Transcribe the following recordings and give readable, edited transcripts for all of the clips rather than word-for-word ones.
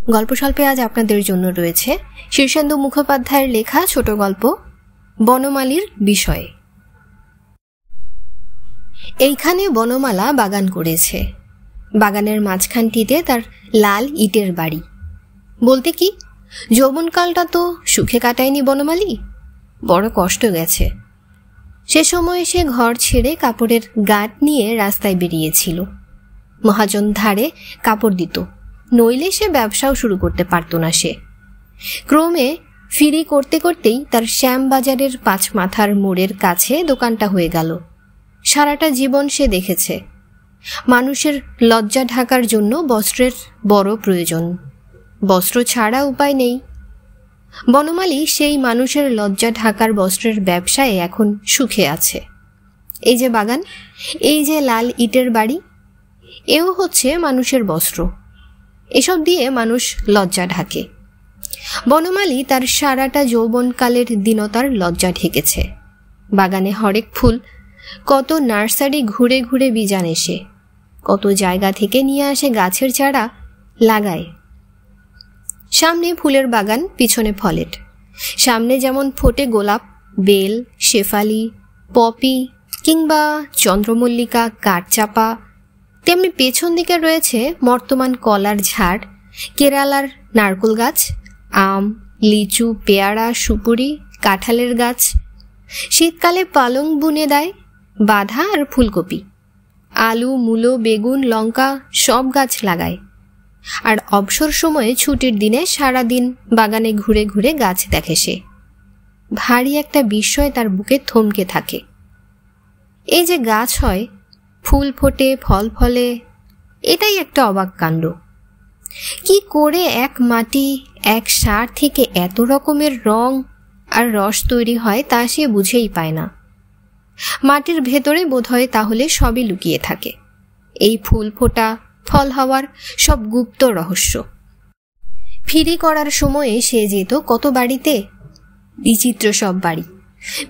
গল্প স্বল্পে আজ আপনাদের জন্য রয়েছে শীর্ষেন্দু মুখোপাধ্যায়ের লেখা ছোট গল্প বনমালীর বিষয়ে। এইখানে বনমালা বাগান করেছে। বাগানের মাঝখানটিতে তার লাল ইটের বাড়ি। বলতে কি, যৌবনকালটা তো সুখে কাটায়নি বনমালী, বড় কষ্ট গেছে। সে সময় সে ঘর ছেড়ে কাপড়ের গাঁট নিয়ে রাস্তায় বেরিয়েছিল। মহাজন ধারে কাপড় দিত, নইলে সে ব্যবসাও শুরু করতে পারত না। সে ক্রমে ফিরি করতে করতেই তার শ্যামবাজারের 5 মাথার মোড়ের কাছে দোকানটা হয়ে গেল। সারাটা জীবন সে দেখেছে মানুষের লজ্জা ঢাকার জন্য বস্ত্রের বড় প্রয়োজন, বস্ত্র ছাড়া উপায় নেই। বনমালী সেই মানুষের লজ্জা ঢাকার বস্ত্রের ব্যবসায় এখন সুখে আছে। এই যে বাগান, এই যে লাল ইটের বাড়ি, এও হচ্ছে মানুষের বস্ত্র। এসব দিয়ে মানুষ লজ্জা ঢাকে। বনমালী তার সারাটা যৌবনকালের দীনতার লজ্জা ঢেকেছে। বাগানে হরেক ফুল, কত নার্সারি ঘুরে ঘুরে বীজান এসে, কত জায়গা থেকে নিয়ে আসে গাছের চারা লাগায়। সামনে ফুলের বাগান, পিছনে ফলের। সামনে যেমন ফোটে গোলাপ, বেল, শেফালি, পপি কিংবা চন্দ্রমল্লিকা, কাঠচাপা, তেমনি পেছন দিকে রয়েছে মর্তমান কলার ঝাড়, কেরালার নারকেল গাছ, আম, লিচু, পেয়ারা, সুপুরি, কাঁঠালের গাছ। শীতকালে পালং বুনে দেয়, বাঁধা আর ফুলকপি, আলু, মূলো, বেগুন, লঙ্কা সব গাছ লাগায়। আর অবসর সময়ে ছুটির দিনে সারাদিন বাগানে ঘুরে ঘুরে গাছ দেখে সে। ভারী একটা বিস্ময় তার বুকে থমকে থাকে। এই যে গাছ হয়, ফুল ফোটে, ফল ফলে, এটাই একটা অবাক কাণ্ড। কি করে এক মাটি, এক সার থেকে এত রকমের রং আর রস তৈরি হয় তা সে বুঝেই পায় না। মাটির ভেতরে বোধহয় তাহলে সবই লুকিয়ে থাকে। এই ফুল ফোটা, ফল হওয়ার সব গুপ্ত রহস্য। ফিরি করার সময়ে সে যেত কত বাড়িতে, বিচিত্র সব বাড়ি,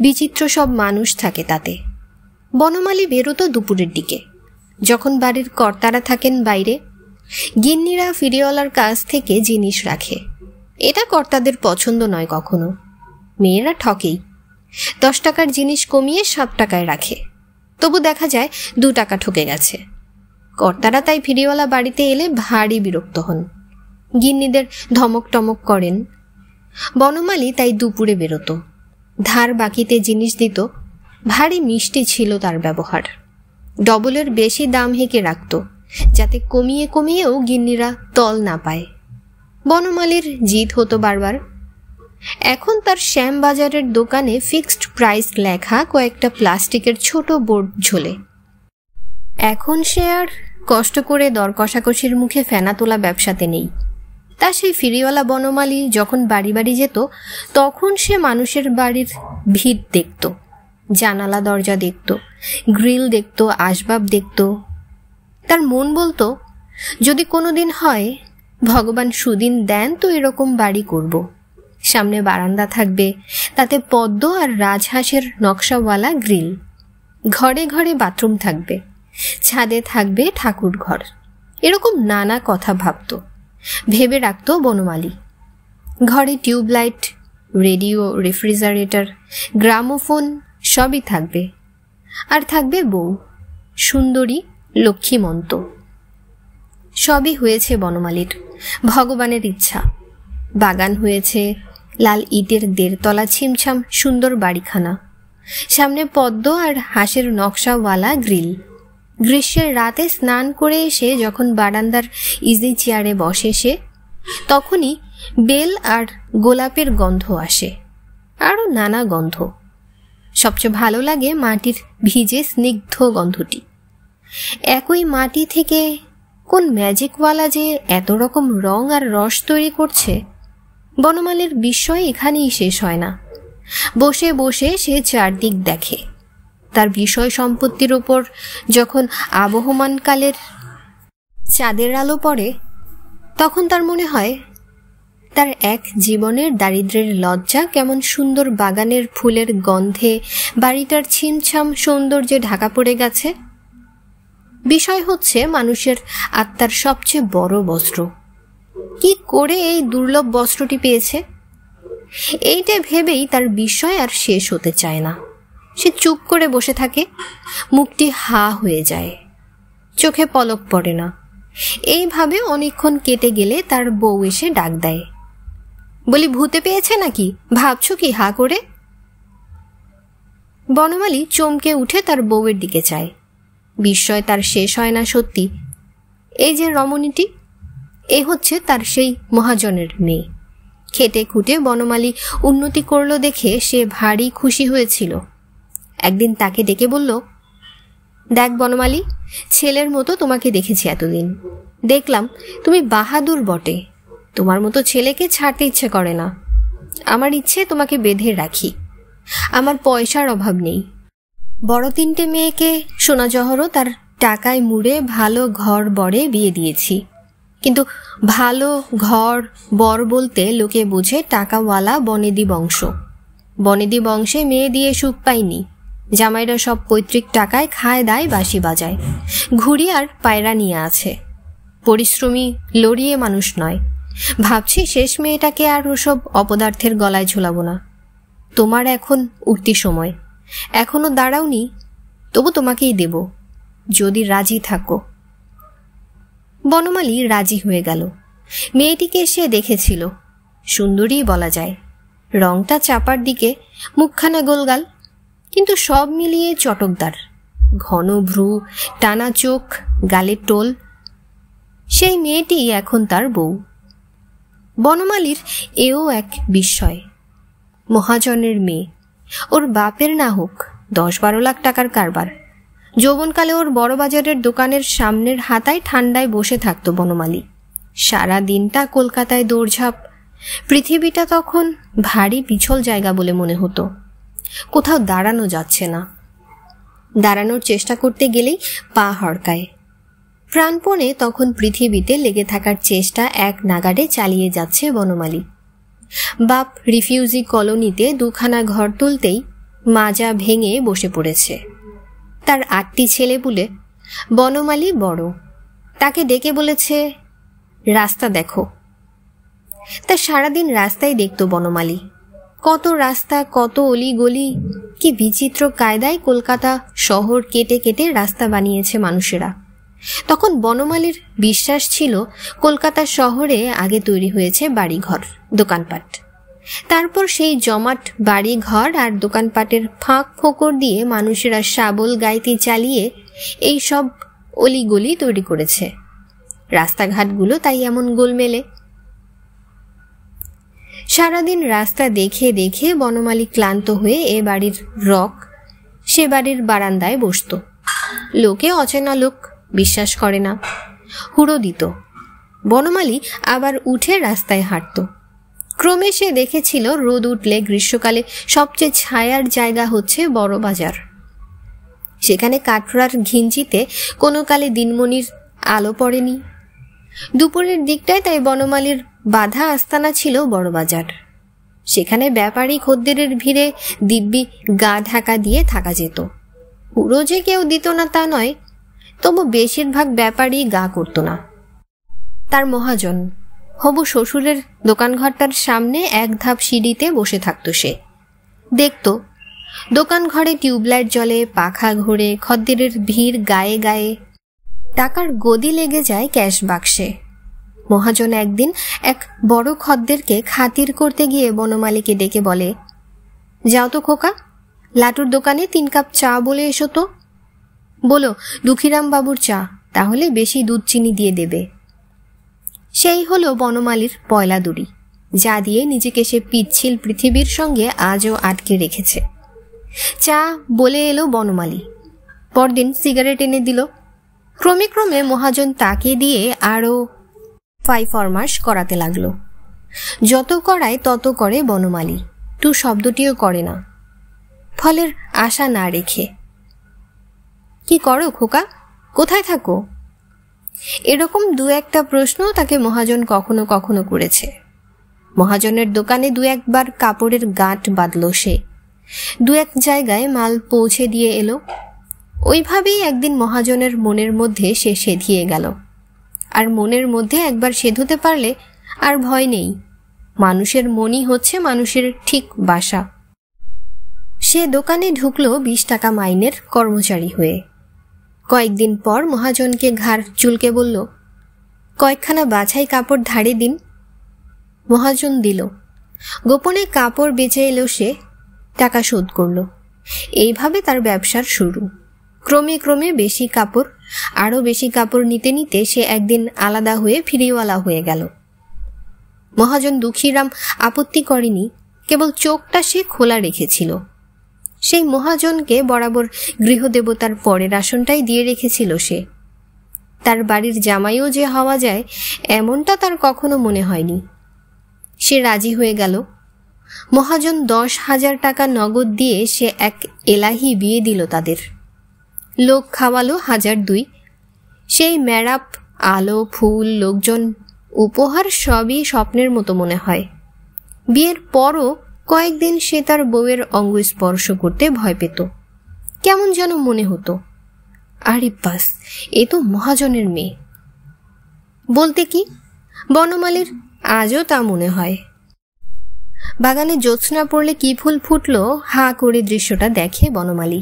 বিচিত্র সব মানুষ থাকে তাতে। বনমালী বেরোতো দুপুরের দিকে, যখন বাড়ির কর্তারা থাকেন বাইরে। গিন্নিরা ফিরিওয়ালার কাছ থেকে জিনিস রাখে। এটা কর্তাদের পছন্দ নয় কখনো। মেয়েরা ঠকেই, 10 টাকার জিনিস কমিয়ে 7 টাকায় রাখে, তবু দেখা যায় 2 টাকা ঠকে গেছে। কর্তারা তাই ফিরিওয়ালা বাড়িতে এলে ভারী বিরক্ত হন, গিন্নিদের ধমক টমক করেন। বনমালী তাই দুপুরে বেরোতো, ধার বাকিতে জিনিস দিত। ভারী মিষ্টি ছিল তার ব্যবহার। ডবলের বেশি দাম হেঁকে রাখত, যাতে কমিয়ে কমিয়েও গিন্নিরা তল না পায়। বনমালীর জিদ হতো বারবার। এখন তার শ্যামবাজারের দোকানে ফিক্সড প্রাইস লেখা কয়েকটা প্লাস্টিকের ছোট বোর্ড ঝোলে। এখন সে আর কষ্ট করে দর কষাকষির মুখে ফেনা তোলা ব্যবসাতে নেই। তা সেই ফিরিওয়ালা বনমালী যখন বাড়ি বাড়ি যেত, তখন সে মানুষের বাড়ির ভিড় দেখত, জানালা দরজা দেখত, গ্রিল দেখত, আসবাব দেখত। তার মন বলতো, যদি কোনোদিন হয়, ভগবান সুদিন দেন তো এরকম বাড়ি করব। সামনে বারান্দা থাকবে, তাতে পদ্ম আর রাজহাঁসের নকশাওয়ালা গ্রিল। ঘরে ঘরে বাথরুম থাকবে, ছাদে থাকবে ঠাকুর ঘর। এরকম নানা কথা ভাবত, ভেবে রাখত বনমালী। ঘরে টিউবলাইট, রেডিও, রেফ্রিজারেটর, গ্রামোফোন সবই থাকবে। আর থাকবে বউ, সুন্দরী, লক্ষ্মীমন্ত। সবই হয়েছে বনমালীর, ভগবানের ইচ্ছা। বাগান হয়েছে, লাল ইটের 1.5 তলা ছিমছাম সুন্দর বাড়িখানা, সামনে পদ্ম আর হাঁসের নকশাওয়ালা গ্রিল। গ্রীষ্মের রাতে স্নান করে এসে যখন বারান্দার ইজি চেয়ারে বসে সে, তখনই বেল আর গোলাপের গন্ধ আসে, আরও নানা গন্ধ। সবচেয়ে ভালো লাগে মাটির ভিজে স্নিগ্ধ গন্ধটি। একই মাটি থেকে কোন ম্যাজিকওয়ালা যে এত রকম রং আর রস তৈরি করছে, বনমালীর বিস্ময় এখানেই শেষ হয় না। বসে বসে সে চারদিক দেখে। তার বিষয় সম্পত্তির ওপর যখন আবহমানকালের চাঁদের আলো পড়ে, তখন তার মনে হয় তার এক জীবনের দারিদ্র্যের লজ্জা কেমন সুন্দর বাগানের ফুলের গন্ধে বাড়িটার ছিমছাম সৌন্দর্যে ঢাকা পড়ে গেছে। বিষয় হচ্ছে মানুষের আত্মার সবচেয়ে বড় বস্ত্র, কি করে এই দুর্লভ বস্ত্রটি পেয়েছে? এইটা ভেবেই তার বিস্ময় আর শেষ হতে চায় না। সে চুপ করে বসে থাকে, মুখটি হা হয়ে যায়, চোখে পলক পড়ে না। এইভাবে অনেকক্ষণ কেটে গেলে তার বউ এসে ডাক দেয়, বলি ভূতে পেয়েছে নাকি, ভাবছো কি হা করে? বনমালী চমকে উঠে তার বউয়ের দিকে চায়। বিস্ময় তার শেষ হয় না। সত্যি এই যে রমণীটি, এ হচ্ছে তার সেই মহাজনের মেয়ে। খেটে খুঁটে বনমালী উন্নতি করলো দেখে সে ভারী খুশি হয়েছিল। একদিন তাকে ডেকে বলল, দেখ বনমালী, ছেলের মতো তোমাকে দেখেছি এতদিন, দেখলাম তুমি বাহাদুর বটে। তোমার মতো ছেলেকে ছাড়তে ইচ্ছে করে না। আমার ইচ্ছে তোমাকে বেঁধে রাখি। আমার পয়সার অভাব নেই। বড় 3টে মেয়েকে সোনা জহরও তার টাকায় মুড়ে ভালো ঘর বরে বিয়ে দিয়েছি। কিন্তু ভালো ঘর বর বলতে লোকে বোঝে টাকাওয়ালা বনেদি বংশ। বনেদি বংশে মেয়ে দিয়ে সুখ পাইনি। জামাইরা সব পৈতৃক টাকায় খায় দায়, বাঁশি বাজায়, ঘুড়ি আর পায়রা নিয়ে আছে। পরিশ্রমী লড়িয়ে মানুষ নয়। ভাবছি শেষ মেয়েটাকে আর ওসব অপদার্থের গলায় ঝোলাবো না। তোমার এখন উঠতি সময়, এখনো দাঁড়াওনি, তবু তোমাকেই দেব, যদি রাজি থাকো। বনমালী রাজি হয়ে গেল। মেয়েটিকে সে দেখেছিল, সুন্দরী বলা যায়। রংটা চাপার দিকে, মুখখানা গোলগাল, কিন্তু সব মিলিয়ে চটকদার। ঘন ভ্রু, টানা চোখ, গালের টোল। সেই মেয়েটি এখন তার বউ। বনমালীর এও এক বিস্ময়। মহাজনের মেয়ে, ওর বাপের না হোক 10-12 লাখ টাকার কারবার। যৌবনকালে ওর বড় বাজারের দোকানের সামনের হাতায় ঠান্ডায় বসে থাকতো বনমালী। সারা দিনটা কলকাতায় দৌড়ঝাঁপ। পৃথিবীটা তখন ভারী পিছল জায়গা বলে মনে হতো। কোথাও দাঁড়ানো যাচ্ছে না। দাঁড়ানোর চেষ্টা করতে গেলেই পা হড়কায়। প্রাণপণে তখন পৃথিবীতে লেগে থাকার চেষ্টা এক নাগাড়ে চালিয়ে যাচ্ছে বনমালী। বাপ রিফিউজি কলোনিতে 2খানা ঘর তুলতেই মাজা ভেঙে বসে পড়েছে। তার 8টি ছেলে পুলে, বনমালী বড়। তাকে ডেকে বলেছে, রাস্তা দেখো। তা সারাদিন রাস্তায় দেখত বনমালী। কত রাস্তা, কত অলি গলি, কি বিচিত্র কায়দায় কলকাতা শহর কেটে কেটে রাস্তা বানিয়েছে মানুষেরা। তখন বনমালীর বিশ্বাস ছিল কলকাতা শহরে আগে তৈরি হয়েছে বাড়িঘর, দোকানপাট। তারপর সেই জমাট বাড়ি ঘর আর দোকানপাটের ফাঁক ফোকর দিয়ে মানুষেরা শাবল গাইতি চালিয়ে এই সব অলিগলি তৈরি করেছে। রাস্তাঘাটগুলো তাই এমন গোলমেলে। সারাদিন রাস্তা দেখে দেখে বনমালী ক্লান্ত হয়ে এ বাড়ির রক সে বাড়ির বারান্দায় বসত। লোকে অচেনা লোক, বিশ্বাস করে না, হুড়ো দিত। বনমালী আবার উঠে রাস্তায় হাঁটত। ক্রমে সে দেখেছিল রোদ উঠলে গ্রীষ্মকালে সবচেয়ে ছায়ার জায়গা হচ্ছে বড় বাজার। সেখানে কাঠড়ার ঘিঞ্জিতে কোনো কালে দিনমণির আলো পড়েনি। দুপুরের দিকটায় তাই বনমালীর বাধা আস্তানা ছিল বড় বাজার। সেখানে ব্যাপারী খদ্দেরের ভিড়ে দিব্যি গা ঢাকা দিয়ে থাকা যেত। পুরো যে কেউ দিত না তা নয়, তবু বেশিরভাগ ব্যাপারী গা করত না। তার মহাজন হবু শ্বশুরের দোকানঘরটার সামনে 1 ধাপ সিঁড়িতে বসে থাকত সে। দেখত দোকান ঘরে টিউবলাইট জ্বলে, পাখা ঘোরে, খদ্দেরের ভিড় গায়ে গায়ে। টাকার গদি লেগে যায় ক্যাশ বাক্সে। মহাজন একদিন এক বড় খদ্দেরকে খাতির করতে গিয়ে বনমালীকে ডেকে বলে, যাও তো খোকা, লাটুর দোকানে 3 কাপ চা বলে এসো তো। বলো দুঃখীরাম বাবুর চা, তাহলে বেশি দুধ চিনি দিয়ে দেবে। সেই হলো বনমালীর পয়লা দড়ি, যা দিয়ে নিজেকে সে পিচ্ছিল পৃথিবীর সঙ্গে আজও আটকে রেখেছে। চা বলে এলো বনমালী। পরদিন সিগারেট এনে দিল। ক্রমে ক্রমে মহাজন তাকে দিয়ে আরও ফরমাস করাতে লাগলো। যত করায় তত করে বনমালী, টু শব্দটিও করে না। ফলের আশা না রেখে, কি করো খোকা, কোথায় থাকো? এরকম 2-1টা প্রশ্ন তাকে মহাজন কখনো কখনো করেছে। মহাজনের দোকানে 2-1 বার কাপড়ের গাঁট বাঁধল সে। 2-1 জায়গায় মাল পৌঁছে দিয়ে এলো। ওইভাবেই একদিন মহাজনের মনের মধ্যে সে সেধিয়ে গেল। আর মনের মধ্যে একবার সেধুতে পারলে আর ভয় নেই। মানুষের মনই হচ্ছে মানুষের ঠিক বাসা। সে দোকানে ঢুকলো 20 টাকা মাইনের কর্মচারী হয়ে। কয়েকদিন পর মহাজনকে ঘাড় চুলকে বলল, কয়েকখানা বাছাই কাপড় ধারে দিন। মহাজন দিল। গোপনে কাপড় বেচে এলো সে, টাকা শোধ করল। এইভাবে তার ব্যবসার শুরু। ক্রমে ক্রমে বেশি কাপড়, আরও বেশি কাপড় নিতে নিতে সে একদিন আলাদা হয়ে ফিরিওয়ালা হয়ে গেল। মহাজন দুঃখীরাম আপত্তি করেনি, কেবল চোখটা সে খোলা রেখেছিল। সেই মহাজনকে বরাবর গৃহদেবতার পরের আসনটাই দিয়ে রেখেছিল সে। তার বাড়ির জামাইও যে হওয়া যায় এমনটা তার কখনো মনে হয়নি। সে রাজি হয়ে গেল। মহাজন 10,000 টাকা নগদ দিয়ে সে এক এলাহি বিয়ে দিল তাদের। লোক খাওয়ালো 1,200। সেই মেরাপ, আলো, ফুল, লোকজন, উপহার সবই স্বপ্নের মতো মনে হয়। বিয়ের পরও কয়েকদিন সে তার বউয়ের অঙ্গ স্পর্শ করতে ভয় পেত। কেমন যেন মনে হতো, আরে বাস, এ তো মহাজনের মেয়ে। বলতে কি, বনমালীর আজও তা মনে হয়। বাগানে জ্যোৎস্না পড়লে কি ফুল ফুটলো হা করে দৃশ্যটা দেখে বনমালী।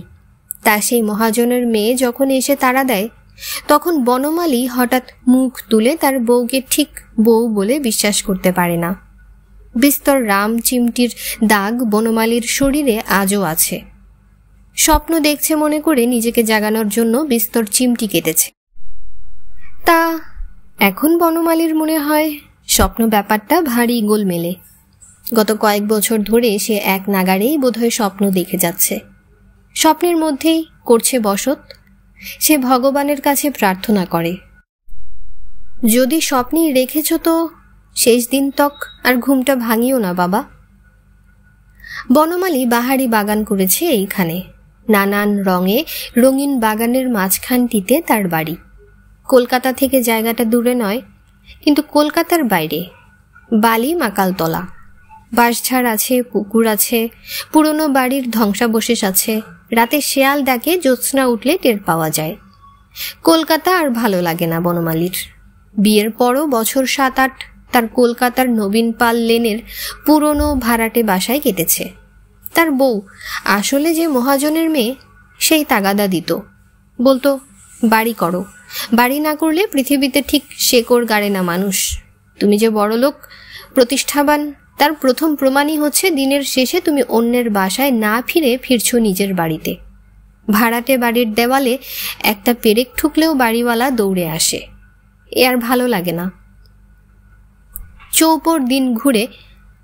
তা সেই মহাজনের মেয়ে যখন এসে তাড়া দেয়, তখন বনমালী হঠাৎ মুখ তুলে তার বউকে ঠিক বউ বলে বিশ্বাস করতে পারে না। বিস্তর রাম চিমটির দাগ বনমালীর শরীরে আজও আছে। স্বপ্ন দেখছে মনে করে নিজেকে জাগানোর জন্য বিস্তর চিমটি কেটেছে। তা এখন বনমালীর মনে হয় স্বপ্ন ব্যাপারটা ভারী গোলমেলে। গত কয়েক বছর ধরে সে এক নাগাড়েই বোধহয় স্বপ্ন দেখে যাচ্ছে। স্বপ্নের মধ্যেই করছে বসত। সে ভগবানের কাছে প্রার্থনা করে, যদি স্বপ্নেই রেখেছ তো শেষ দিন তক আর ঘুমটা ভাঙিও না বাবা। বনমালী বাহারি বাগান করেছে এইখানে। নানান রঙে রঙিন বাগানের মাঝখানটিতে তার বাড়ি। কলকাতা থেকে জায়গাটা দূরে নয়, কিন্তু কলকাতার বাইরে। বালি মাকালতলা, বাঁশঝাড় আছে, পুকুর আছে, পুরনো বাড়ির ধ্বংসাবশেষ আছে। রাতে শেয়াল ডাকে, জ্যোৎস্না উঠলে টের পাওয়া যায়। কলকাতা আর ভালো লাগে না বনমালীর। বিয়ের পরও বছর 7-8 তার কলকাতার নবীন পাল লেনের পুরনো ভাড়াটে বাসায় কেটেছে। তার বউ আসলে যে মহাজনের মেয়ে, সেই তাগাদা দিত। বলতো, বাড়ি করো, বাড়ি না করলে পৃথিবীতে ঠিক শেকড় গাড়ে না মানুষ। তুমি যে বড়লোক, প্রতিষ্ঠাবান, তার প্রথম প্রমাণই হচ্ছে দিনের শেষে তুমি অন্যের বাসায় না ফিরে ফিরছো নিজের বাড়িতে। ভাড়াটে বাড়ির দেওয়ালে একটা পেরেক ঠুকলেও বাড়িওয়ালা দৌড়ে আসে। এ আর ভালো লাগে না। চৌপর দিন ঘুরে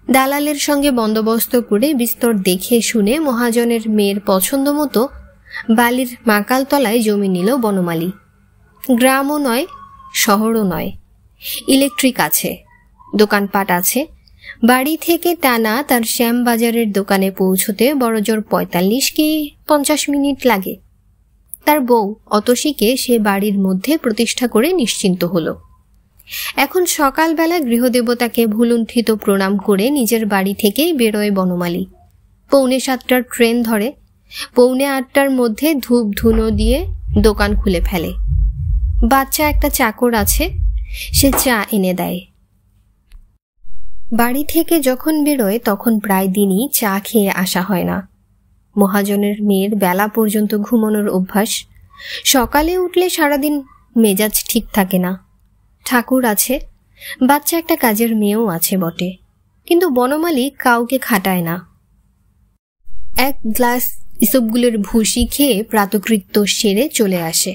দালালের সঙ্গে বন্দোবস্ত করে বিস্তর দেখে শুনে মহাজনের মেয়ের পছন্দ মতো বালির মাকালতলায় জমি নিল বনমালী। গ্রামও নয়, শহরও নয়। ইলেকট্রিক আছে, দোকানপাট আছে। বাড়ি থেকে টানা তার শ্যামবাজারের দোকানে পৌঁছতে বড়জোর 45 কি 50 মিনিট লাগে। তার বউ অতসীকে সে বাড়ির মধ্যে প্রতিষ্ঠা করে নিশ্চিন্ত হলো। এখন সকালবেলা গৃহদেবতাকে ভুলুণ্ঠিত প্রণাম করে নিজের বাড়ি থেকেই বেরোয় বনমালী। 7:45 ট্রেন ধরে। 7:45 মধ্যে ধূপ ধুনো দিয়ে দোকান খুলে ফেলে। বাচ্চা একটা চাকর আছে, সে চা এনে দেয়। বাড়ি থেকে যখন বেরোয় তখন প্রায় দিনই চা খেয়ে আসা হয় না। মহাজনের মেয়ের বেলা পর্যন্ত ঘুমানোর অভ্যাস। সকালে উঠলে সারাদিন মেজাজ ঠিক থাকে না। ঠাকুর আছে, বাচ্চা একটা কাজের মেয়েও আছে বটে, কিন্তু বনমালী কাউকে খাটায় না। এক গ্লাস ইসবগুলের ভুসি খেয়ে প্রাতকৃত্য সেরে চলে আসে।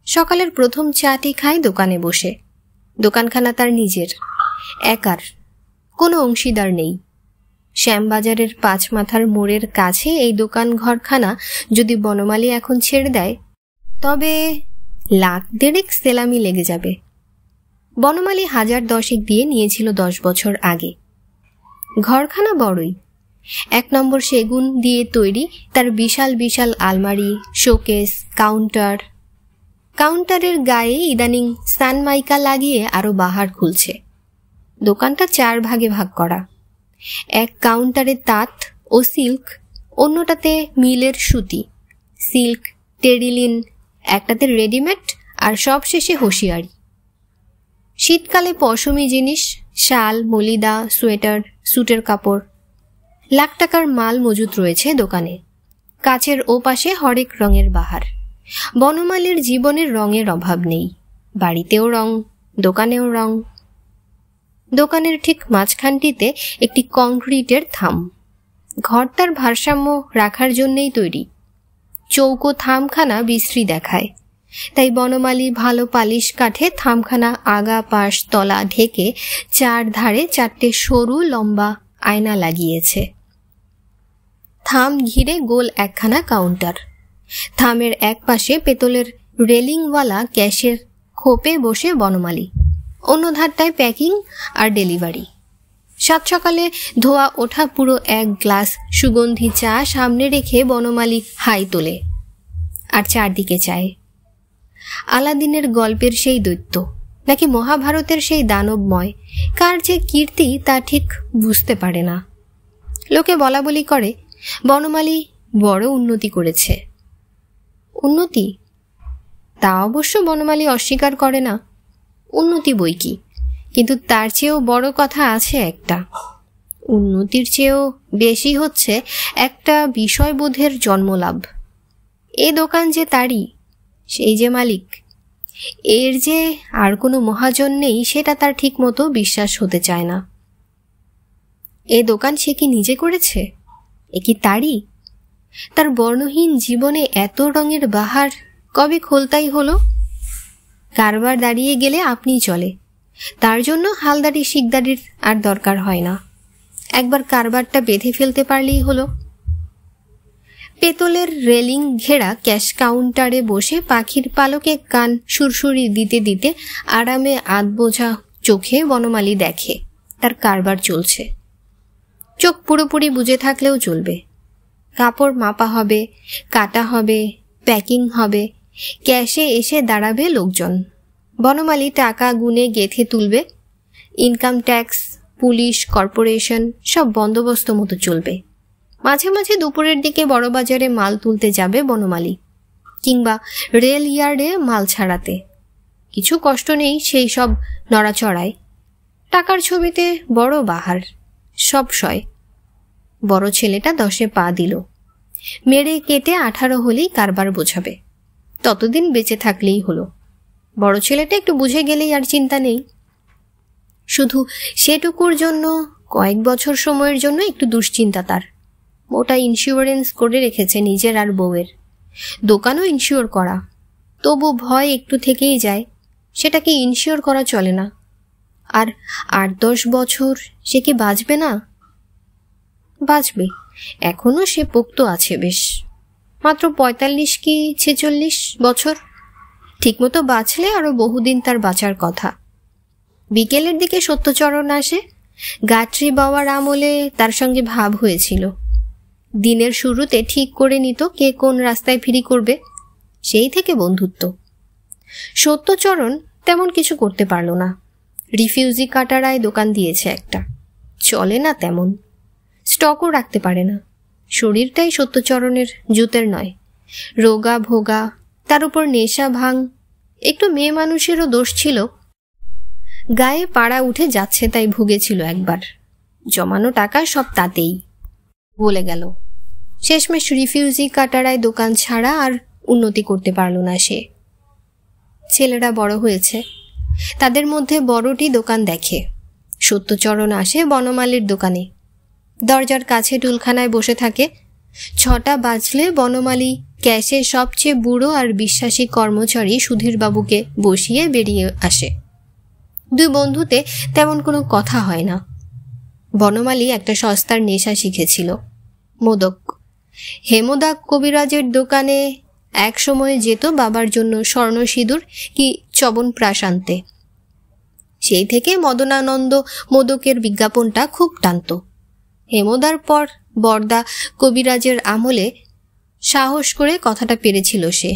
সকালের প্রথম চাটি খায় দোকানে বসে। দোকানখানা তার নিজের, একার, কোনো অংশীদার নেই। শ্যামবাজারের 5 মাথার মোড়ের কাছে এই দোকান ঘরখানা যদি বনমালী এখন ছেড়ে দেয়, তবে 1,00,000 সেলামি লেগে যাবে। বনমালী 1010 দিয়ে নিয়েছিল 10 বছর আগে। ঘরখানা বড়ই। 1 নম্বর সেগুন দিয়ে তৈরি তার বিশাল বিশাল আলমারি, শোকেস, কাউন্টার। কাউন্টারের গায়ে ইদানিং সানমাইকা লাগিয়ে আরো বাহার খুলছে। দোকানটা 4 ভাগে ভাগ করা। এক কাউন্টারে তাঁত ও সিল্ক, অন্যটাতে মিলের সুতি, সিল্ক, টেরিলিন, একটাতে রেডিমেড, আর সবশেষে হুঁশিয়ারি। শীতকালে পশমি জিনিস, শাল, মলিদা, সোয়েটার, স্যুটের কাপড়, লাখ টাকার মাল মজুত রয়েছে দোকানে। কাচের ওপাশে হরেক রঙের বাহার। বনমালীর জীবনের রঙের অভাব নেই। বাড়িতেও রং, দোকানেও রং। দোকানের ঠিক মাঝখানটিতে একটি কংক্রিটের থাম। ঘর তার ভারসাম্য রাখার জন্যেই তৈরি। চৌকো থামখানা বিশ্রী দেখায়, তাই বনমালী ভালো পালিশ কাঠে থামখানা আগা পাশ তলা ঢেকে চারধারে 4টে সরু লম্বা আয়না লাগিয়েছে। থাম ঘিরে গোল একখানা কাউন্টার। থামের এক পাশে পেতলের রেলিংওয়ালা ক্যাশের খোপে বসে বনমালী, অন্য ধারটায় প্যাকিং আর ডেলিভারি। সাত সকালে ধোয়া ওঠা পুরো এক গ্লাস সুগন্ধি চা সামনে রেখে বনমালী হাই তোলে আর চারদিকে চায়। আলাদিনের গল্পের সেই দৈত্য নাকি মহাভারতের সেই দানবময়, কার যে কীর্তি তা ঠিক বুঝতে পারে না। লোকে বলা বলি করে বনমালী বড় উন্নতি করেছে। উন্নতি? তা অবশ্য বনমালী অস্বীকার করে না। উন্নতি বই কি, কিন্তু তার চেয়েও বড় কথা আছে একটা। উন্নতির চেয়েও বেশি হচ্ছে একটা বিষয়বোধের জন্মলাভ। এ দোকান যে তারই, সেই যে মালিক, এর যে আর কোনো মহাজন নেই সেটা তার ঠিক মতো বিশ্বাস হতে চায় না। এ দোকান সে কি নিজে করেছে? এ কি তারই? তার বর্ণহীন জীবনে এত রঙের বাহার কবে খোলতাই হলো? কারবার দাঁড়িয়ে গেলে আপনিই চলে, তার জন্য হালদারি শিকদারির আর দরকার হয় না। একবার কারবারটা বেঁধে ফেলতে পারলেই হলো। পেতলের রেলিং ঘেরা ক্যাশ কাউন্টারে বসে পাখির পালকে কান সুরসুরি দিতে দিতে আরামে আধবোঝা চোখে বনমালী দেখে তার কারবার চলছে। চোখ পুরোপুরি বুজে থাকলেও চলবে। কাপড় মাপা হবে, কাটা হবে, প্যাকিং হবে, ক্যাশে এসে দাঁড়াবে লোকজন। বনমালী টাকা গুনে গেঁথে তুলবে। ইনকাম ট্যাক্স, পুলিশ, কর্পোরেশন সব বন্দোবস্ত মতো চলবে। মাঝে মাঝে দুপুরের দিকে বড়বাজারে মাল তুলতে যাবে বনমালী, কিংবা রেল ইয়ার্ডে মাল ছাড়াতে। কিছু কষ্ট নেই সেই সব নড়াচড়ায়। টাকার ছবিতে বড় বাহার, সব সয়। বড় ছেলেটা 10-এ পা দিল। মেরে কেটে 18 হলেই কারবার বোঝাবে। ততদিন বেঁচে থাকলেই হলো। বড় ছেলেটা একটু বুঝে গেলেই আর চিন্তা নেই। শুধু সেটুকুর জন্য কয়েক বছর সময়ের জন্য একটু দুশ্চিন্তা তার। ওটা ইন্স্যুরেন্স করে রেখেছে নিজের আর বউয়ের। দোকানও ইন্স্যুর করা, তবু ভয় একটু থেকেই যায়। সেটাকে ইন্স্যুর করা চলে না। আর 8-10 বছর সে কি বাঁচবে না? বাঁচবে, এখনো সে পোক্ত আছে বেশ। মাত্র 45 কি 46 বছর। ঠিকমতো বাঁচলে আরো বহুদিন তার বাঁচার কথা। বিকেলের দিকে সত্যচরণ আসে। গাট্রি বাবার আমলে তার সঙ্গে ভাব হয়েছিল। দিনের শুরুতে ঠিক করে নিত কে কোন রাস্তায় ফিরি করবে। সেই থেকে বন্ধুত্ব। সত্যচরণ তেমন কিছু করতে পারল না। রিফিউজি কাটারায় দোকান দিয়েছে একটা, চলে না তেমন। স্টকও রাখতে পারে না। শরীরটাই সত্যচরণের জুতের নয়, রোগা ভোগা, তার উপর নেশা ভাঙ। একটু মেয়ে মানুষেরও দোষ ছিল। গায়ে পাড়া উঠে যাচ্ছে তাই ভুগেছিল একবার। জমানো টাকা সব তাতেই বলে গেল। শেষমেশ রিফিউজি কাটারায় দোকান ছাড়া আর উন্নতি করতে পারল না সে। ছেলেরা বড় হয়েছে, তাদের মধ্যে বড়টি দোকান দেখে। সত্যচরণ আসে বনমালীর দোকানে, দরজার কাছে টুলখানায় বসে থাকে। 6টা বাজলে বনমালী ক্যাশে সবচেয়ে বুড়ো আর বিশ্বাসী কর্মচারী সুধীরবাবুকে বসিয়ে বেরিয়ে আসে। দুই বন্ধুতে তেমন কোনো কথা হয় না। বনমালী একটা সস্তার নেশা শিখেছিল, মোদক। হেমদা কবিরাজের দোকানে এক সময় যেত বাবার জন্য স্বর্ণ সিঁদুর কি চবনপ্রাশ আনতে। সেই থেকে মদনানন্দ মোদকের বিজ্ঞাপনটা খুব টানত। হেমদার পর বরদা কবিরাজের আমলে সাহস করে কথাটা পেরেছিল সে।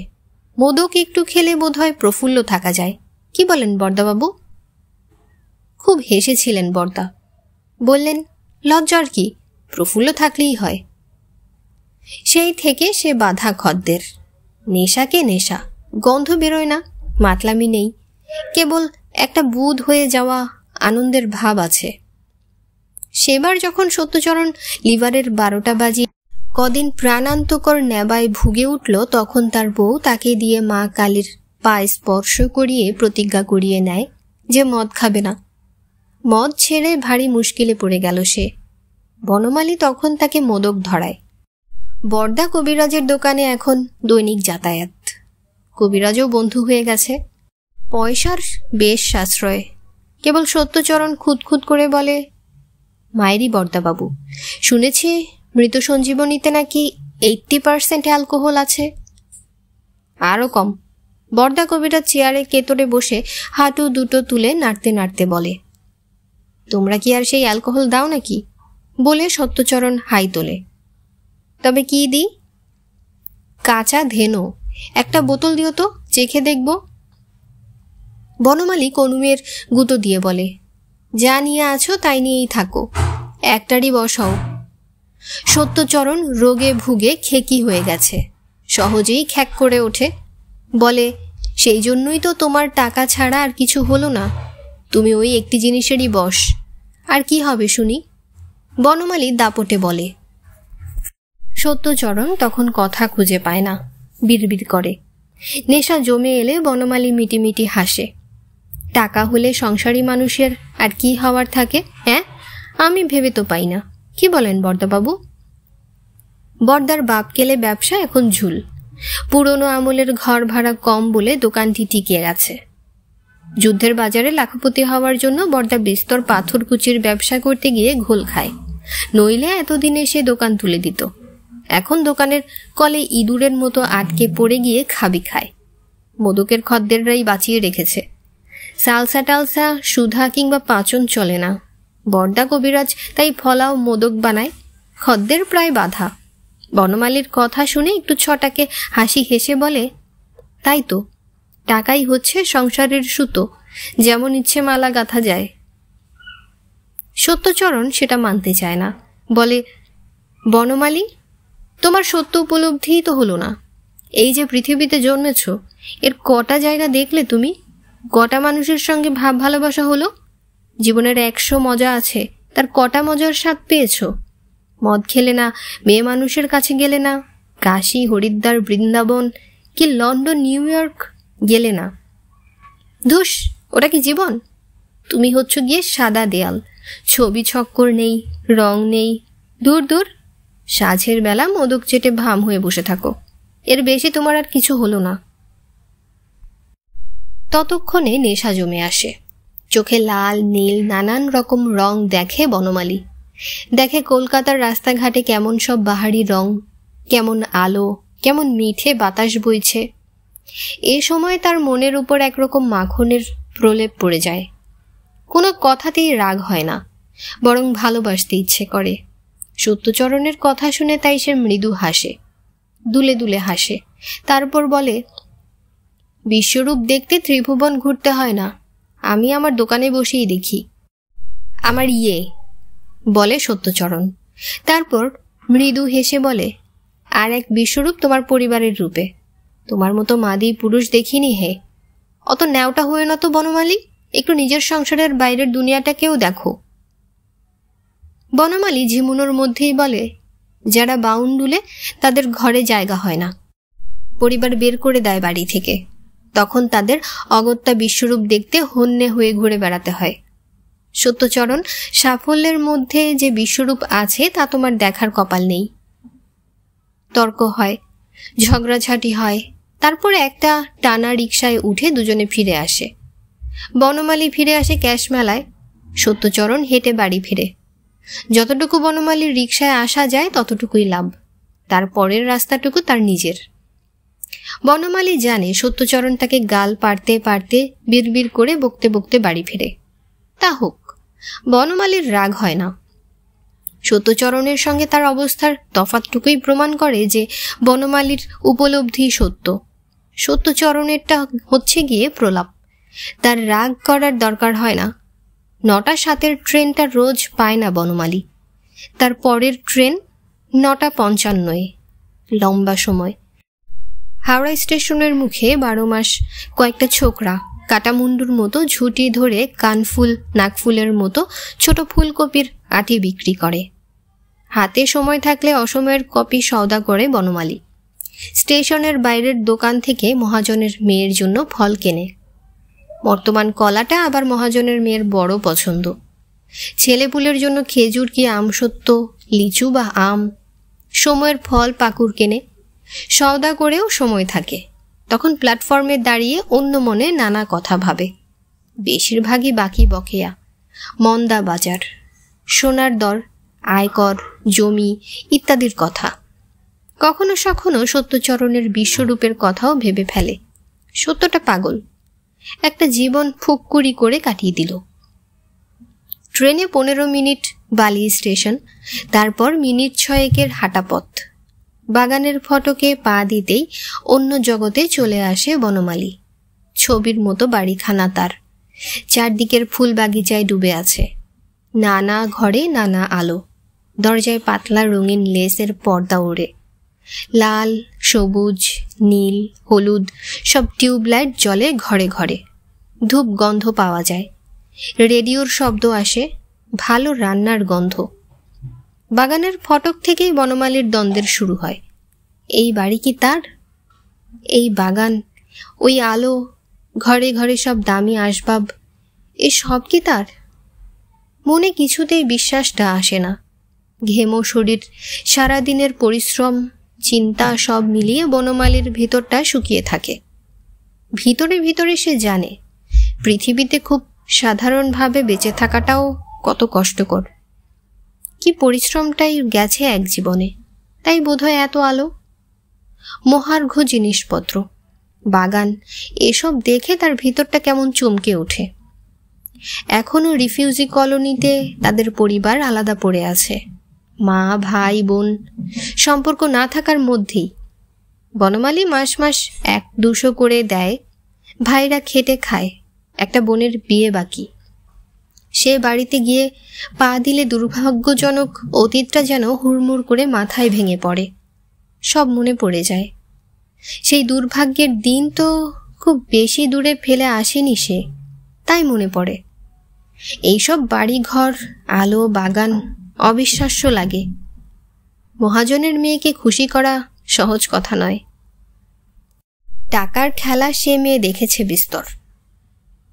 মোদক একটু খেলে বোধহয় প্রফুল্ল থাকা যায়। কি বলেন বরদাবাবু? খুব হেসেছিলেন বরদা। বললেন, লজ্জার কি, প্রফুল্ল থাকলেই হয়। সেই থেকে সে বাধা খদ্দের। নেশাকে নেশা, গন্ধ বেরোয় না, মাতলামি নেই, কেবল একটা বুধ হয়ে যাওয়া আনন্দের ভাব আছে। সেবার যখন সত্যচরণ লিভারের 12টা বাজি কদিন প্রাণান্তকর নেবায় ভুগে উঠল, তখন তার বউ তাকে দিয়ে মা কালীর পায়ে স্পর্শ করিয়ে প্রতিজ্ঞা করিয়ে নেয় যে মদ খাবে না। মদ ছেড়ে ভারী মুশকিলে পড়ে গেল সে। বনমালী তখন তাকে মোদক ধরায়। বরদা কবিরাজের দোকানে এখন দৈনিক যাতায়াত। কবিরাজও বন্ধু হয়ে গেছে। পয়সার বেশ সাশ্রয়। কেবল সত্যচরণ খুঁতখুত করে বলে, মায়েরই বরদাবাবু, শুনেছি মৃত সঞ্জীবনীতে নাকি 80% অ্যালকোহল আছে। আরও কম। বরদা কবিরাজ চেয়ারে কেতরে বসে হাঁটু দুটো তুলে নাড়তে নাড়তে বলে, তোমরা কি আর সেই অ্যালকোহল দাও নাকি? বলে সত্যচরণ হাই তোলে। তবে কি দিই? কাঁচা ধেনো একটা বোতল দিও তো, চেখে দেখব। বনমালী কনুমের গুঁতো দিয়ে বলে, যা নিয়ে আছো তাই নিয়েই থাকো, একটারই বসাও। সত্যচরণ রোগে ভুগে খেকি হয়ে গেছে, সহজেই খ্যাক করে ওঠে। বলে, সেই জন্যই তো তোমার টাকা ছাড়া আর কিছু হলো না। তুমি ওই একটি জিনিসেরই বশ, আর কি হবে শুনি? বনমালী দাপটে বলে। সত্যচরণ তখন কথা খুঁজে পায় না, বিড়বিড় করে। নেশা জমে এলে বনমালী মিটিমিটি হাসে। টাকা হলে সংসারী মানুষের আর কি হওয়ার থাকে? হ্যাঁ, আমি ভেবে তো পাই না। কি বলেন বরদাবাবু? বরদার বাপ কেলে ব্যবসা এখন ঝুল। পুরনো আমলের ঘর ভাড়া কম বলে দোকানটি টিকে গেছে। যুদ্ধের বাজারে লাখপতি হওয়ার জন্য বরদা বিস্তর পাথরকুচির ব্যবসা করতে গিয়ে ঘোল খায়, নইলে এতদিনে সে দোকান তুলে দিত। এখন দোকানের কলে ইঁদুরের মতো আটকে পড়ে গিয়ে খাবি খায়। মোদকের খদ্দেররাই বাঁচিয়ে রেখেছে। সালসা টালসা সুধা কিংবা পাচন চলে না। বরদা কবিরাজ তাই ফলাও মোদক বানায়। খদ্দের প্রায় বাধা। বনমালীর কথা শুনে একটু ছটাকে হাসি হেসে বলে, তাই তো, টাকাই হচ্ছে সংসারের সুতো, যেমন ইচ্ছে মালা গাঁথা যায়। সত্যচরণ সেটা মানতে চায় না। বলে, বনমালী, তোমার সত্য উপলব্ধিই তো হলো না। এই যে পৃথিবীতে জন্মেছ, এর কটা জায়গা দেখলে তুমি? কটা মানুষের সঙ্গে ভাব ভালোবাসা হলো? জীবনের 100 মজা আছে, তার কটা মজার স্বাদ পেয়েছ? মদ খেলে না, মেয়ে মানুষের কাছে গেলে না, কাশী হরিদ্বার বৃন্দাবন কি লন্ডন নিউ ইয়র্ক গেলে না? ধুস, ওটা কি জীবন? তুমি হচ্ছ গিয়ে সাদা দেয়াল, ছবি ছক্কর নেই, রং নেই। দূর দূর, সাঁঝের বেলা মোদক চেটে ভাম হয়ে বসে থাকো, এর বেশি তোমার আর কিছু হলো না। ততক্ষণে নেশা জমে আসে। চোখে লাল নীল নানান রকম রং দেখে বনমালী। দেখে কলকাতার রাস্তাঘাটে কেমন সব বাহারি রং, কেমন আলো, কেমন মিঠে বাতাস বইছে। এ সময় তার মনের উপর একরকম মাখনের প্রলেপ পড়ে যায়। কোনো কথাতেই রাগ হয় না, বরং ভালোবাসতে ইচ্ছে করে। সত্যচরণের কথা শুনে তাই সে মৃদু হাসে, দুলে দুলে হাসে। তারপর বলে, বিশ্বরূপ দেখতে ত্রিভুবন ঘুরতে হয় না, আমি আমার দোকানে বসেই দেখি। আমার বলে সত্যচরণ। তারপর মৃদু হেসে বলে, আর এক বিশ্বরূপ তোমার পরিবারের রূপে। তোমার মতো মাদি পুরুষ দেখিনি হে। অত ন্যাওটা হয়ে না তো বনমালী, একটু নিজের সংসারের বাইরের দুনিয়াটাকেও দেখো। বনমালী ঝিমুনোর মধ্যেই বলে, যারা বাউন্ডুলে তাদের ঘরে জায়গা হয় না, পরিবার বের করে দেয় বাড়ি থেকে। তখন তাদের অগত্যা বিশ্বরূপ দেখতে হন্যে হয়ে ঘুরে বেড়াতে হয়। সত্যচরণ, সাফল্যের মধ্যে যে বিশ্বরূপ আছে তা তোমার দেখার কপাল নেই। তর্ক হয়, ঝগড়াঝাটি হয়, তারপরে একটা টানা রিকশায় উঠে দুজনে ফিরে আসে। বনমালী ফিরে আসে ক্যাশ মেলায়, সত্যচরণ হেঁটে বাড়ি ফিরে। যতটুকু বনমালীর রিকশায় আসা যায় ততটুকুই লাভ, তার পরের রাস্তাটুকু তার নিজের। বনমালী জানে সত্যচরণ তাকে গাল পাড়তে পাড়তে বিড়বিড় করে বকতে বকতে বাড়ি ফিরে। তা হোক, বনমালীর রাগ হয় না। সত্যচরণের সঙ্গে তার অবস্থার তফাৎটুকুই প্রমাণ করে যে বনমালীর উপলব্ধি সত্য, সত্যচরণেরটা হচ্ছে গিয়ে প্রলাপ। তার রাগ করার দরকার হয় না। 9টা 7-এর ট্রেনটা রোজ পায় না বনমালী। তার পরের ট্রেন 9টা 55-এ, লম্বা সময়। হাওড়া স্টেশনের মুখে 12 মাস কয়েকটা ছোকরা কাটামুন্ডুর মতো ঝুঁটি ধরে কানফুল নাকফুলের মতো ছোট ফুলকপির আটি বিক্রি করে। হাতে সময় থাকলে অসময়ের কপি সওদা করে বনমালী। স্টেশনের বাইরের দোকান থেকে মহাজনের মেয়ের জন্য ফল কেনে। বর্তমান কলাটা আবার মহাজনের মেয়ের বড় পছন্দ। ছেলেপুলের জন্য খেজুর কি আমসত্ত্ব, লিচু বা আম, সময়ের ফল পাকুড় কেনে। সওদা করেও সময় থাকে, তখন প্ল্যাটফর্মে দাঁড়িয়ে অন্য মনে নানা কথা ভাবে। বেশিরভাগই বাকি বকেয়া, মন্দা বাজার, সোনার দর, আয়কর, জমি ইত্যাদির কথা। কখনো সখনো সত্যচরণের বিশ্বরূপের কথাও ভেবে ফেলে। সত্যটা পাগল, একটা জীবন ফুক্কুরি করে কাটিয়ে দিল। ট্রেনে 15 মিনিট বালি স্টেশন, তারপর মিনিট 6 হাঁটা পথ। বাগানের ফটকে পা দিতেই অন্য জগতে চলে আসে বনমালী। ছবির মতো বাড়িখানা তার, চারদিকের ফুল বাগিচায় ডুবে আছে। নানা ঘরে নানা আলো, দরজায় পাতলা রঙিন লেসের পর্দা ওড়ে। লাল, সবুজ, নীল, হলুদ সব টিউবলাইট জ্বলে ঘরে ঘরে। ধূপ গন্ধ পাওয়া যায়, রেডিওর শব্দ আসে, ভালো রান্নার গন্ধ। বাগানের ফটক থেকেই বনমালীর দ্বন্দ্বের শুরু হয়। এই বাড়ি কি তার? এই বাগান, ওই আলো, ঘরে ঘরে সব দামি আসবাব, এ সব কি তার? মনে কিছুতেই বিশ্বাসটা আসে না। ঘেমো শরীর, সারাদিনের পরিশ্রম, চিন্তা সব মিলিয়ে বনমালীর ভিতরটা শুকিয়ে থাকে। ভিতরে ভিতরে সে জানে পৃথিবীতে খুব সাধারণভাবে বেঁচে থাকাটাও কত কষ্টকর। কি পরিশ্রমটাই গেছে এক জীবনে, তাই বোধহয় এত আলো। মহার্ঘ জিনিসপত্র, বাগান, এসব দেখে তার ভিতরটা কেমন চমকে ওঠে। এখনো রিফিউজি কলোনিতে তাদের পরিবার আলাদা পড়ে আছে, মা ভাই বোন, সম্পর্ক না থাকার মধ্যেই। বনমালী মাস মাস 100-200 করে দেয়, ভাইরা খেটে খায়, একটা বোনের বিয়ে বাকি। সে বাড়িতে গিয়ে পা দিলে দুর্ভাগ্যজনক অতীতটা যেন হুড়মুড় করে মাথায় ভেঙে পড়ে, সব মনে পড়ে যায়। সেই দুর্ভাগ্যের দিন তো খুব বেশি দূরে ফেলে আসেনি সে, তাই মনে পড়ে। এইসব বাড়ি ঘর, আলো, বাগান অবিশ্বাস্য লাগে। মহাজনের মেয়েকে খুশি করা সহজ কথা নয়। টাকার খেলা সে মেয়ে দেখেছে বিস্তর,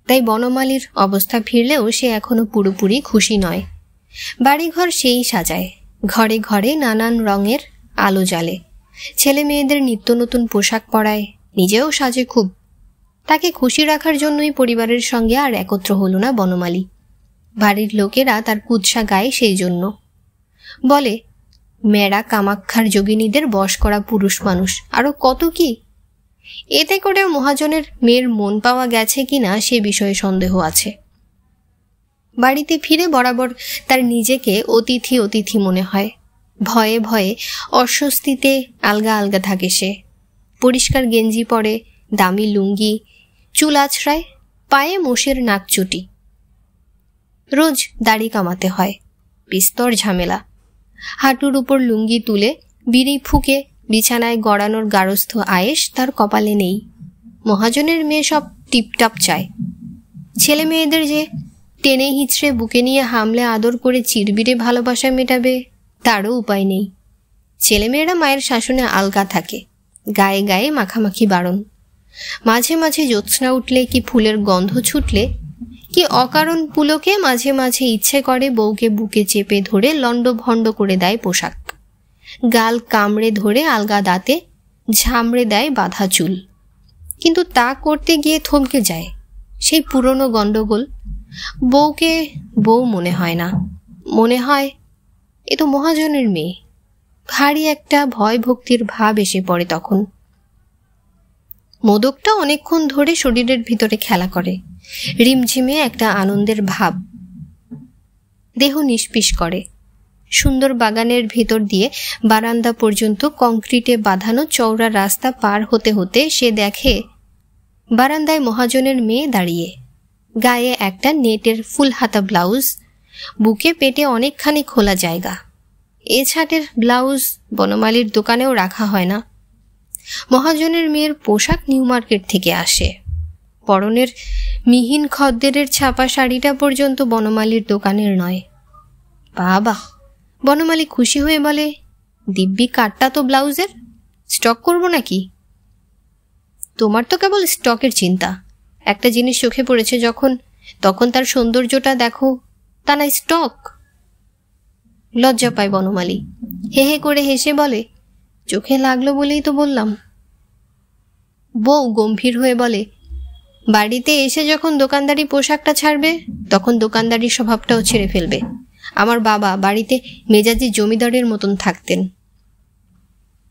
তাই বনমালীর অবস্থা ফিরলেও সে এখনো পুরোপুরি খুশি নয়। বাড়িঘর সেই সাজায়, ঘরে ঘরে নানান রঙের আলো জ্বালে, ছেলে মেয়েদের নিত্য নতুন পোশাক পরায়, নিজেও সাজে খুব। তাকে খুশি রাখার জন্যই পরিবারের সঙ্গে আর একত্র হল না বনমালী। বাড়ির লোকেরা তার কুৎসা গায় সেই জন্য। বলে, মেয়েরা কামাক্ষার যোগিনীদের বশ করা পুরুষ মানুষ, আরো কত কি। এতে করে মহাজনের মেয়ের মন পাওয়া গেছে কিনা সে বিষয়ে সন্দেহ আছে। বাড়িতে ফিরে বরাবর তার নিজেকে অতিথি অতিথি মনে হয়। ভয়ে ভয়ে অস্বস্তিতে আলগা আলগা থাকে সে। পরিষ্কার গেঞ্জি পরে, দামি লুঙ্গি, চুল আছড়ায়, পায়ে মোষের নাকচুটি। রোজ দাড়ি কামাতে হয়, বিস্তর ঝামেলা। হাঁটুর উপর লুঙ্গি তুলে বিড়ি ফুঁকে বিছানায় গড়ানোর গারস্থ আয়েস তার কপালে নেই। মহাজনের মেয়ে সব টিপটাপ চায়। ছেলে মেয়েদের যে টেনে হিচড়ে বুকে নিয়ে হামলে আদর করে চিরবিরে ভালোবাসা মেটাবে, তারও উপায় নেই। ছেলেমেয়েরা মায়ের শাসনে আলগা থাকে, গায়ে গায়ে মাখামাখি বারণ। মাঝে মাঝে জ্যোৎস্না উঠলে কি ফুলের গন্ধ ছুটলে কি অকারণ পুলকে মাঝে মাঝে ইচ্ছে করে বউকে বুকে চেপে ধরে লন্ড ভণ্ড করে দেয় পোশাক, গাল কামড়ে ধরে আলগা দাঁতে ঝামড়ে দেয় বাঁধা চুল। কিন্তু তা করতে গিয়ে থমকে যায় সেই পুরনো গণ্ডগোল। বউকে বউ মনে হয় না, মনে হয় এ তো মহাজনের মেয়ে। ভারী একটা ভয় ভক্তির ভাব এসে পড়ে তখন। মোদকটা অনেকক্ষণ ধরে শরীরের ভিতরে খেলা করে, রিমঝিমে একটা আনন্দের ভাব দেহ নিষ্পিস করে। সুন্দর বাগানের ভিতর দিয়ে বারান্দা পর্যন্ত কংক্রিটে বাঁধানো চওড়া রাস্তা পার হতে হতে সে দেখে বারান্দায় মহাজনের মেয়ে দাঁড়িয়ে, গায়ে একটা নেটের ফুল হাতা ব্লাউজ, বুকে পেটে অনেকখানি খোলা জায়গা। এ ছাটের ব্লাউজ বনমালীর দোকানেও রাখা হয় না। মহাজনের মেয়ের পোশাক নিউ মার্কেট থেকে আসে। পরনের মিহিন খদ্দেরের ছাপা শাড়িটা পর্যন্ত বনমালীর দোকানের নয়। বাবা! বনমালী খুশি হয়ে বলে, দিব্যি কাটটা তো ব্লাউজের, স্টক করব নাকি? তোমার তো কেবল স্টকের চিন্তা। একটা জিনিস চোখে পড়েছে যখন, তখন তার সৌন্দর্যটা দেখো, তা না স্টক। লজ্জা পায় বনমালী, হে হে করে হেসে বলে, চোখে লাগলো বলেই তো বললাম। বউ গম্ভীর হয়ে বলে, বাড়িতে এসে যখন দোকানদারি পোশাকটা ছাড়বে তখন দোকানদারির স্বভাবটাও ছেড়ে ফেলবে। আমার বাবা বাড়িতে মেজাজি জমিদারের মতন থাকতেন।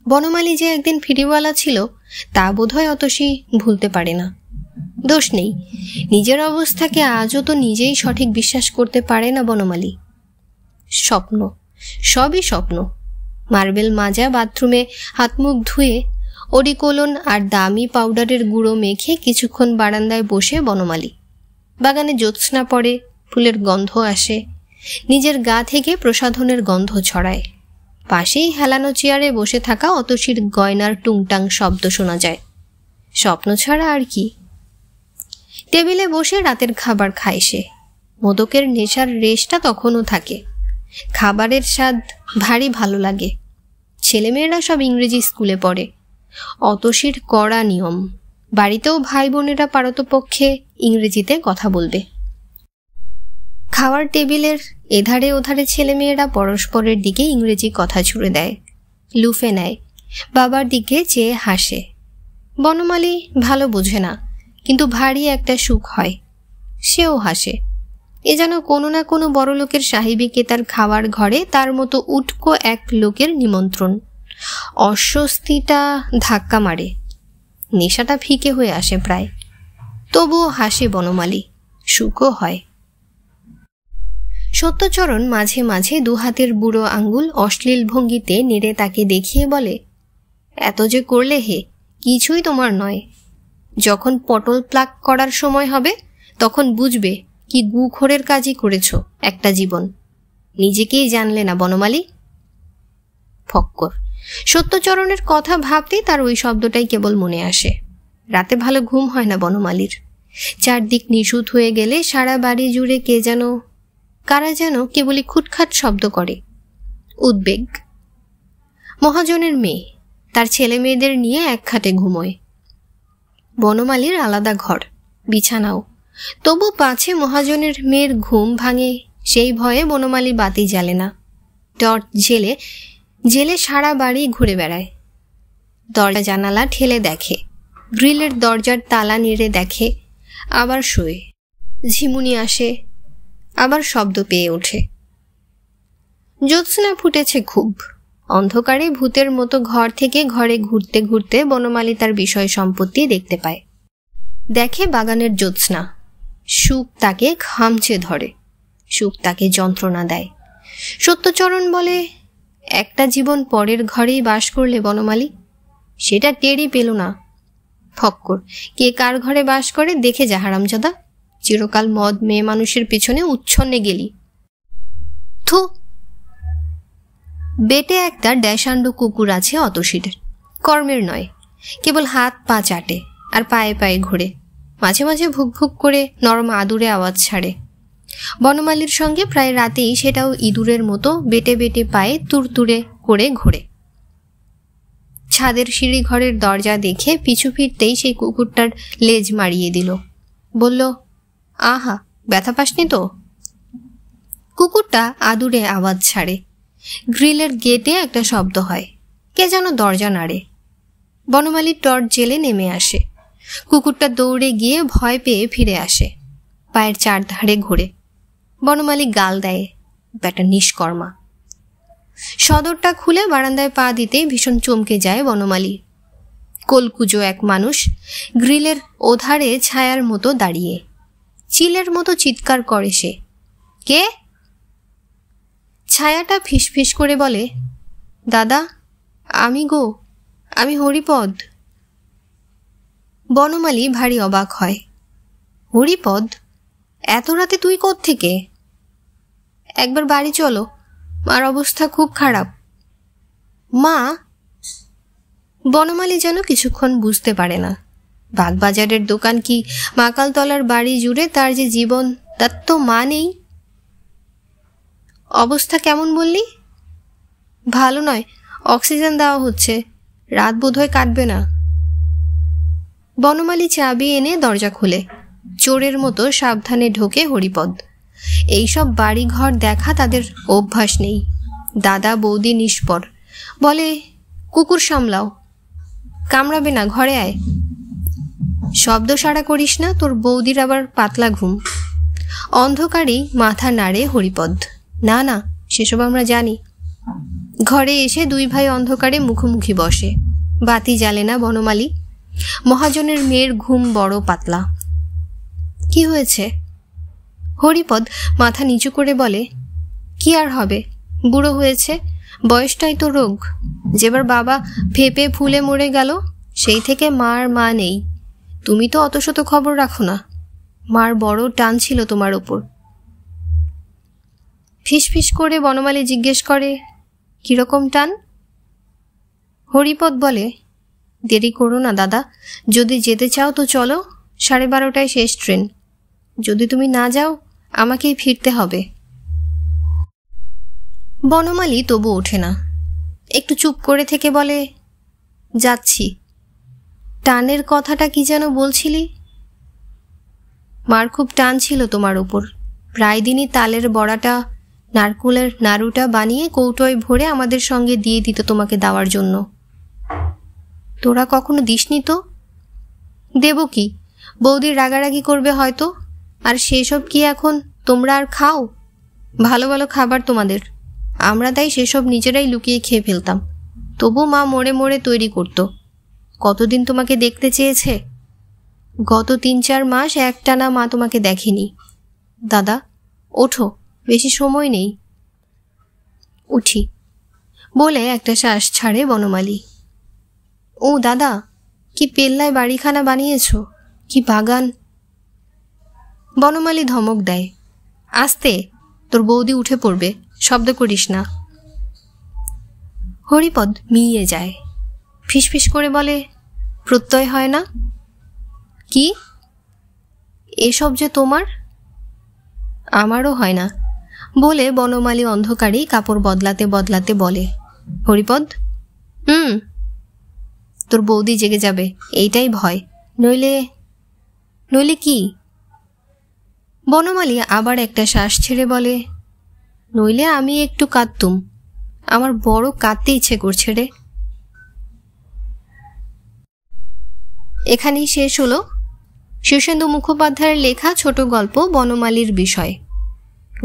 বনমালী যে একদিন ফিরিওয়ালা ছিল তা বোধহয় অতসী ভুলতে পারে না। দোষ নেই, নিজের অবস্থাকে আজও তো নিজেই সঠিক বিশ্বাস করতে পারে না বনমালী। স্বপ্ন, সবই স্বপ্ন। মার্বেল মাজা বাথরুমে হাত মুখ ধুয়ে অরিকোলন আর দামি পাউডারের গুঁড়ো মেখে কিছুক্ষণ বারান্দায় বসে বনমালী। বাগানে জ্যোৎস্না পড়ে, ফুলের গন্ধ আসে, নিজের গা থেকে প্রসাধনের গন্ধ ছড়ায়। পাশেই হেলানো চেয়ারে বসে থাকা অতসীর গয়নার টুংটাং শব্দ শোনা যায়। স্বপ্ন ছাড়া আর কি। টেবিলে বসে রাতের খাবার খায় সে। মোদকের নেশার রেশটা তখনও থাকে। খাবারের স্বাদ ভারী ভালো লাগে। ছেলেমেয়েরা সব ইংরেজি স্কুলে পড়ে। অতসীর কড়া নিয়ম, বাড়িতেও ভাই বোনেরা পারতপক্ষে ইংরেজিতে কথা বলবে। খাওয়ার টেবিলের এধারে ওধারে ছেলেমেয়েরা পরস্পরের দিকে ইংরেজি কথা ছুড়ে দেয়, লুফে নেয়, বাবার দিকে চেয়ে হাসে। বনমালী ভালো বোঝে না, কিন্তু ভারী একটা সুখ হয়। সেও হাসে। এ যেন কোনো না কোনো বড় লোকের সাহেবীকে তার খাওয়ার ঘরে তার মতো উটকো এক লোকের নিমন্ত্রণ। অস্বস্তিটা ধাক্কা মারে, নেশাটা ফিকে হয়ে আসে প্রায়। তবুও হাসে বনমালী, সুখও হয়। সত্যচরণ মাঝে মাঝে দুহাতের বুড়ো আঙ্গুল অশ্লীল ভঙ্গিতে নেড়ে তাকে দেখিয়ে বলে, এত যে করলে হে, কিছুই তোমার নয়। যখন পটল প্লাক করার সময় হবে তখন বুঝবে কি গুখোরের কাজই করেছ একটা জীবন। নিজেকেই জানলে না বনমালী। ফক্কর। সত্যচরণের কথা ভাবতেই তার ওই শব্দটাই কেবল মনে আসে। রাতে ভালো ঘুম হয় না বনমালীর। চারদিক নিশুত হয়ে গেলে সারা বাড়ি জুড়ে কে যেন, কারা যেন কেবলই খুটখাট শব্দ করে। উদ্বেগ। মহাজনের মেয়ে, তার ছেলে মেয়েদের নিয়ে এক খাটে ঘুমোয়। বনমালীর আলাদা ঘর, বিছানাও। তবু পাছে মহাজনের মেয়ের ঘুম ভাঙে সেই ভয়ে বনমালী বাতি জ্বালে না। টর্চ জেলে জেলে সারা বাড়ি ঘুরে বেড়ায়। দরজা জানালা ঠেলে দেখে, গ্রিলের দরজার তালা নেড়ে দেখে, আবার শোয়। ঝিমুনি আসে, আবার শব্দ পেয়ে ওঠে। জ্যোৎস্না ফুটেছে খুব। অন্ধকারে ভূতের মতো ঘর থেকে ঘরে ঘুরতে ঘুরতে বনমালী তার বিষয় সম্পত্তি দেখতে পায়। দেখে বাগানের জ্যোৎস্না। সুখ তাকে খামচে ধরে, সুখ তাকে যন্ত্রণা দেয়। সত্যচরণ বলে, একটা জীবন পরের ঘরেই বাস করলে বনমালী, সেটা টেরই পেল না। ফক্কর। কে কার ঘরে বাস করে দেখে যা হারামজাদা। চিরকাল মদ মেয়ে মানুষের পেছনে উচ্ছন্নে গেলি। থু। বেটে একটা ড্যাশান্ডু কুকুর আছে অতসীর। কর্মের নয়, কেবল হাত পা চাটে আর পায়ে পায়ে ঘোরে। মাঝে মাঝে ভুক ভুক করে নরম আদুরে আওয়াজ ছাড়ে। বনমালীর সঙ্গে প্রায় রাতেই সেটাও ইঁদুরের মতো বেটে বেটে পায়ে তুরতুরে করে ঘোরে। ছাদের সিঁড়ি ঘরের দরজা দেখে পিছু ফিরতেই সেই কুকুরটার লেজ মারিয়ে দিল। বলল, আহা, ব্যথা পাসনি তো? কুকুরটা আদুরে আওয়াজ ছাড়ে। গ্রিলের গেটে একটা শব্দ হয়, কে যেন দরজা নাড়ে। বনমালী টর্চ জেলে নেমে আসে। কুকুরটা দৌড়ে গিয়ে ভয় পেয়ে ফিরে আসে, পায়ের চারধারে ঘোরে। বনমালী গাল দেয়, ব্যাটা নিষ্কর্মা। সদরটা খুলে বারান্দায় পা দিতেই ভীষণ চমকে যায় বনমালী। কোলকুজো এক মানুষ গ্রিলের ওধারে ছায়ার মতো দাঁড়িয়ে। চিলের মতো চিৎকার করে সে, কে? ছায়াটা ফিসফিস করে বলে, দাদা, আমি গো, আমি হরিপদ। বনমালী ভারী অবাক হয়। হরিপদ? এত রাতে তুই কোত্থেকে? একবার বাড়ি চলো, মার অবস্থা খুব খারাপ। মা? বনমালী যেন কিছুক্ষণ বুঝতে পারে না। বাগবাজারের দোকান কি মাকালতলার বাড়ি জুড়ে তার যে জীবন, তার তো মা নেই। অবস্থা কেমন বললি? ভালো নয়, অক্সিজেন দেওয়া হচ্ছে, রাত বোধহয় কাটবে না। বনমালী চাবি এনে দরজা খুলে চোরের মতো সাবধানে ঢোকে হরিপদ। এইসব বাড়ি ঘর দেখা তাদের অভ্যাস নেই। দাদা বৌদি নিষ্পর, বলে কুকুর সামলাও, কামড়াবে না, ঘরে আয়। শব্দ সাড়া করিস না, তোর বৌদির আবার পাতলা ঘুম। অন্ধকারেই মাথা নাড়ে হরিপদ। না না, সেসব আমরা জানি। ঘরে এসে দুই ভাই অন্ধকারে মুখোমুখি বসে। বাতি জ্বালে না বনমালী। মহাজনের মেয়ের ঘুম বড় পাতলা। কি হয়েছে? হরিপদ মাথা নিচু করে বলে, কি আর হবে, বুড়ো হয়েছে, বয়সটাই তো রোগ। যেবার বাবা ফেপে ফুলে মরে গেল সেই থেকে মার মা নেই। তুমি তো অত শত খবর রাখো না। মার বড় টান ছিল তোমার ওপর। ফিসফিস করে বনমালী জিজ্ঞেস করে, কিরকম টান? হরিপদ বলে, দেরি করো না দাদা, যদি যেতে চাও তো চলো, 12:30টায় শেষ ট্রেন। যদি তুমি না যাও আমাকেই ফিরতে হবে। বনমালী তবু ওঠে না, একটু চুপ করে থেকে বলে, যাচ্ছি। টানের কথাটা কি যেন বলছিলি? মার খুব টান ছিল তোমার ওপর। প্রায় দিনই তালের বড়াটা, নারকুলের নাড়ুটা বানিয়ে কৌটোয় ভরে আমাদের সঙ্গে দিয়ে দিত তোমাকে দেওয়ার জন্য। তোরা কখনো দিসনি তো? দেব কি, বৌদির রাগারাগি করবে হয়তো। আর সেসব কি এখন তোমরা আর খাও? ভালো ভালো খাবার তোমাদের, আমরা তাই সেসব নিজেরাই লুকিয়ে খেয়ে ফেলতাম। তবু মা মোড়ে মোড়ে তৈরি করত। কতদিন তোমাকে দেখতে চেয়েছে। গত 3-4 মাস একটানা মা তোমাকে দেখেনি। দাদা ওঠো, বেশি সময় নেই। উঠি বলে একটা শ্বাস ছাড়ে বনমালী। ও দাদা, কি পেল্লায় বাড়িখানা বানিয়েছ, কি বাগান। বনমালী ধমক দেয়, আস্তে, তোর বৌদি উঠে পড়বে, শব্দ করিস না। হরিপদ মিইয়ে যায়, ফিসফিস করে বলে, প্রত্যয় হয় না? কি? এসব যে তোমার? আমারও হয় না বলে বনমালী অন্ধকারেই কাপড় বদলাতে বদলাতে বলে, হরিপদ, তোর বৌদি জেগে যাবে, এইটাই ভয়। নইলে কি? বনমালী আবার একটা শ্বাস ছেড়ে বলে, নইলে আমি একটু কাঁদতুম, আমার বড় কাঁদতে ইচ্ছে করছে রে। এখানেই শেষ হলো শীর্ষেন্দু মুখোপাধ্যায়ের লেখা ছোট গল্প বনমালীর বিষয়।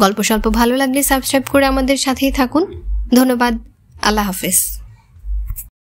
গল্প স্বল্প ভালো লাগলে সাবস্ক্রাইব করে আমাদের সাথেই থাকুন। ধন্যবাদ। আল্লাহ হাফেজ।